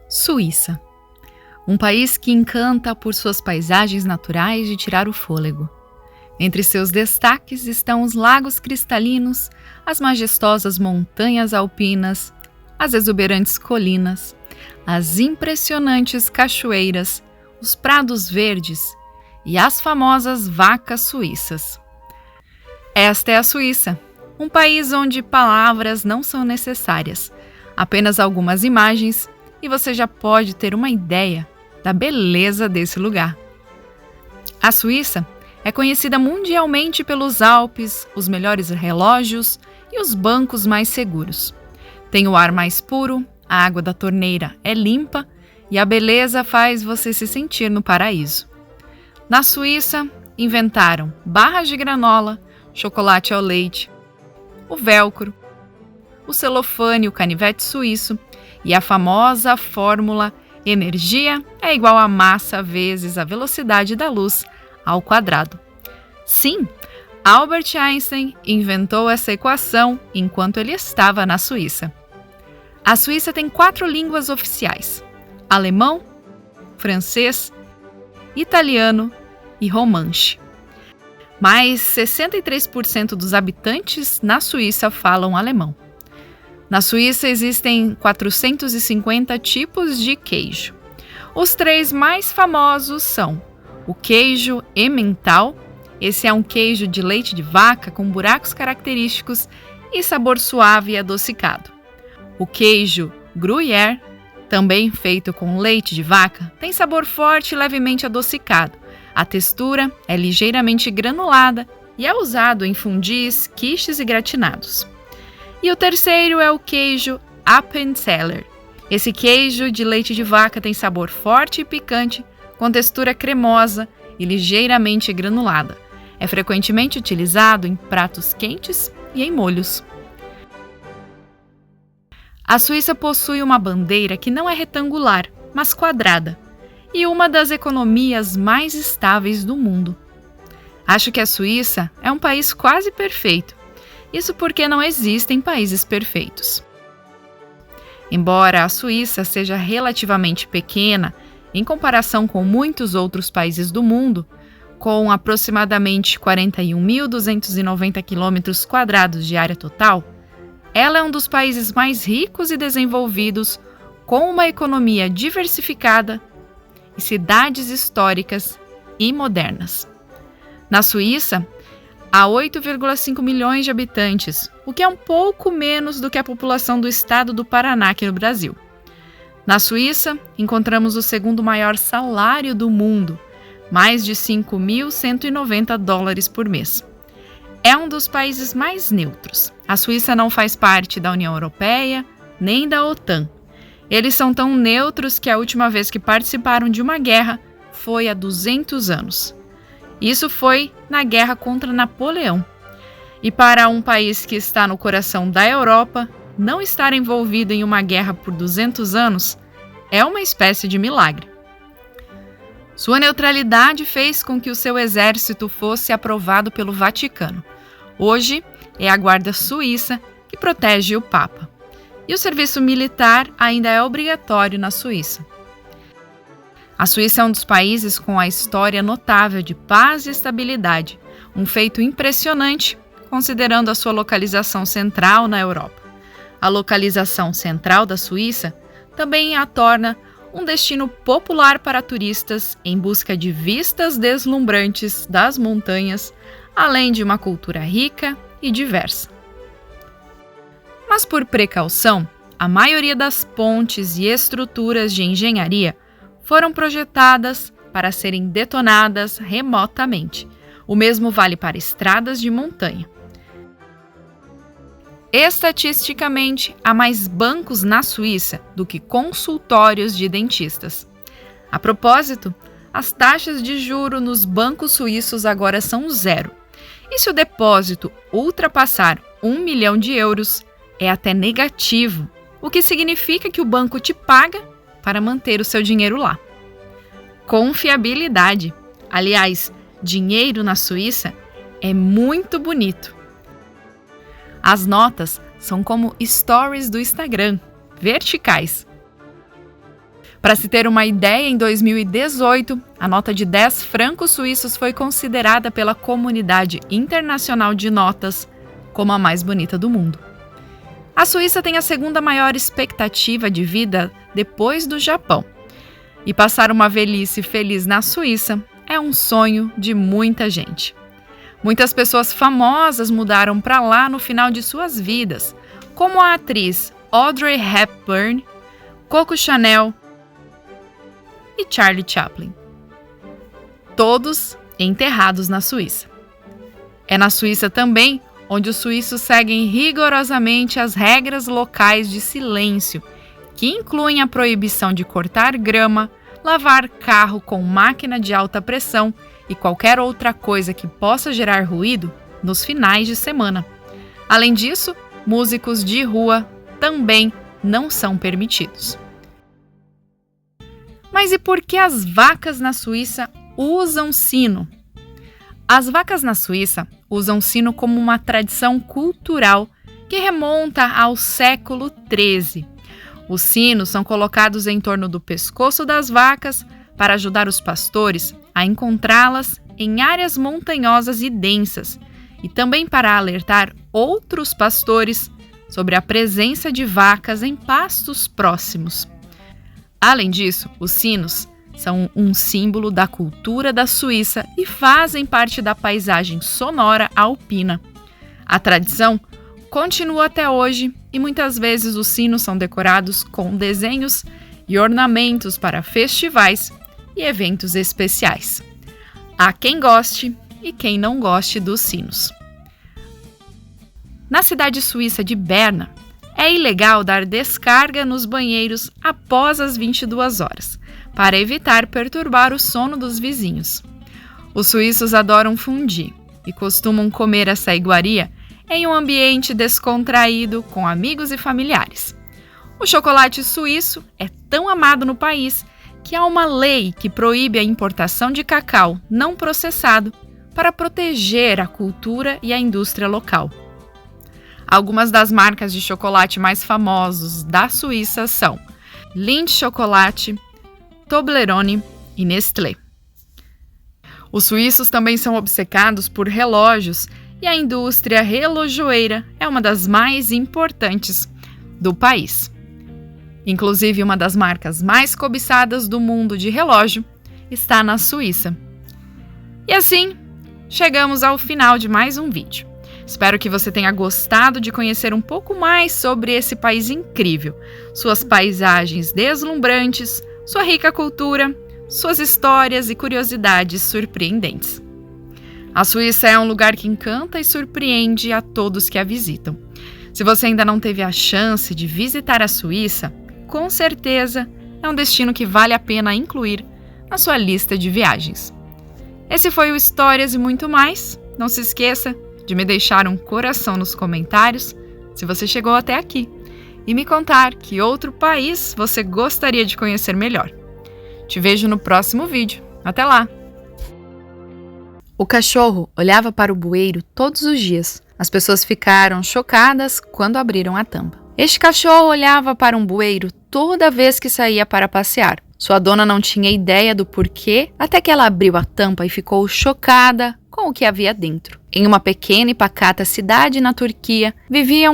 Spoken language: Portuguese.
Suíça. Um país que encanta por suas paisagens naturais de tirar o fôlego. Entre seus destaques estão os lagos cristalinos, as majestosas montanhas alpinas, as exuberantes colinas, as impressionantes cachoeiras, os prados verdes e as famosas vacas suíças. Esta é a Suíça, um país onde palavras não são necessárias, apenas algumas imagens e você já pode ter uma ideia da beleza desse lugar. A Suíça é conhecida mundialmente pelos Alpes, os melhores relógios e os bancos mais seguros. Tem o ar mais puro, a água da torneira é limpa e a beleza faz você se sentir no paraíso. Na Suíça, inventaram barras de granola, chocolate ao leite, o velcro, o celofane, o canivete suíço e a famosa fórmula energia é igual a massa vezes a velocidade da luz ao quadrado. Sim, Albert Einstein inventou essa equação enquanto ele estava na Suíça. A Suíça tem 4 línguas oficiais: alemão, francês, italiano e romanche. Mas 63% dos habitantes na Suíça falam alemão. Na Suíça existem 450 tipos de queijo. Os 3 mais famosos são o queijo Emmental. Esse é um queijo de leite de vaca com buracos característicos e sabor suave e adocicado. O queijo Gruyère, também feito com leite de vaca, tem sabor forte e levemente adocicado. A textura é ligeiramente granulada e é usado em fondis, quiches e gratinados. E o terceiro é o queijo Appenzeller. Esse queijo de leite de vaca tem sabor forte e picante, com textura cremosa e ligeiramente granulada. É frequentemente utilizado em pratos quentes e em molhos. A Suíça possui uma bandeira que não é retangular, mas quadrada, e uma das economias mais estáveis do mundo. Acho que a Suíça é um país quase perfeito. Isso porque não existem países perfeitos. Embora a Suíça seja relativamente pequena em comparação com muitos outros países do mundo, com aproximadamente 41.290 km² de área total, ela é um dos países mais ricos e desenvolvidos, com uma economia diversificada e cidades históricas e modernas. Na Suíça, há 8,5 milhões de habitantes, o que é um pouco menos do que a população do estado do Paraná aqui no Brasil. Na Suíça, encontramos o segundo maior salário do mundo, mais de $5.190 por mês. É um dos países mais neutros. A Suíça não faz parte da União Europeia nem da OTAN. Eles são tão neutros que a última vez que participaram de uma guerra foi há 200 anos. Isso foi na guerra contra Napoleão. E para um país que está no coração da Europa, não estar envolvido em uma guerra por 200 anos é uma espécie de milagre. Sua neutralidade fez com que o seu exército fosse aprovado pelo Vaticano. Hoje é a Guarda Suíça que protege o Papa. E o serviço militar ainda é obrigatório na Suíça. A Suíça é um dos países com a história notável de paz e estabilidade, um feito impressionante considerando a sua localização central na Europa. A localização central da Suíça também a torna um destino popular para turistas em busca de vistas deslumbrantes das montanhas, além de uma cultura rica e diversa. Mas por precaução, a maioria das pontes e estruturas de engenharia foram projetadas para serem detonadas remotamente. O mesmo vale para estradas de montanha. Estatisticamente, há mais bancos na Suíça do que consultórios de dentistas. A propósito, as taxas de juro nos bancos suíços agora são 0. E se o depósito ultrapassar 1 milhão de euros, é até negativo, o que significa que o banco te paga para manter o seu dinheiro lá. Confiabilidade. Aliás, dinheiro na Suíça é muito bonito. As notas são como stories do Instagram, verticais. Para se ter uma ideia, em 2018, a nota de 10 francos suíços foi considerada pela comunidade internacional de notas como a mais bonita do mundo. A Suíça tem a segunda maior expectativa de vida depois do Japão. E passar uma velhice feliz na Suíça é um sonho de muita gente. Muitas pessoas famosas mudaram para lá no final de suas vidas, como a atriz Audrey Hepburn, Coco Chanel e Charlie Chaplin. Todos enterrados na Suíça. É na Suíça também onde os suíços seguem rigorosamente as regras locais de silêncio, que incluem a proibição de cortar grama, lavar carro com máquina de alta pressão e qualquer outra coisa que possa gerar ruído nos finais de semana. Além disso, músicos de rua também não são permitidos. Mas e por que as vacas na Suíça usam sino? As vacas na Suíça usam sino como uma tradição cultural que remonta ao século XIII. Os sinos são colocados em torno do pescoço das vacas para ajudar os pastores a encontrá-las em áreas montanhosas e densas, e também para alertar outros pastores sobre a presença de vacas em pastos próximos. Além disso, os sinos são um símbolo da cultura da Suíça e fazem parte da paisagem sonora alpina. A tradição continua até hoje e muitas vezes os sinos são decorados com desenhos e ornamentos para festivais e eventos especiais. Há quem goste e quem não goste dos sinos. Na cidade suíça de Berna, é ilegal dar descarga nos banheiros após as 22 horas, para evitar perturbar o sono dos vizinhos. Os suíços adoram fondue e costumam comer essa iguaria em um ambiente descontraído com amigos e familiares. O chocolate suíço é tão amado no país que há uma lei que proíbe a importação de cacau não processado para proteger a cultura e a indústria local. Algumas das marcas de chocolate mais famosos da Suíça são Lindt Chocolate, Toblerone e Nestlé. Os suíços também são obcecados por relógios e a indústria relojoeira é uma das mais importantes do país. Inclusive, uma das marcas mais cobiçadas do mundo de relógio está na Suíça. E assim, chegamos ao final de mais um vídeo. Espero que você tenha gostado de conhecer um pouco mais sobre esse país incrível, suas paisagens deslumbrantes, sua rica cultura, suas histórias e curiosidades surpreendentes. A Suíça é um lugar que encanta e surpreende a todos que a visitam. Se você ainda não teve a chance de visitar a Suíça, com certeza é um destino que vale a pena incluir na sua lista de viagens. Esse foi o Histórias e Muito Mais. Não se esqueça de me deixar um coração nos comentários se você chegou até aqui e me contar que outro país você gostaria de conhecer melhor. Te vejo no próximo vídeo. Até lá! O cachorro olhava para o bueiro todos os dias. As pessoas ficaram chocadas quando abriram a tampa. Este cachorro olhava para um bueiro toda vez que saía para passear. Sua dona não tinha ideia do porquê, até que ela abriu a tampa e ficou chocada com o que havia dentro. Em uma pequena e pacata cidade na Turquia, vivia um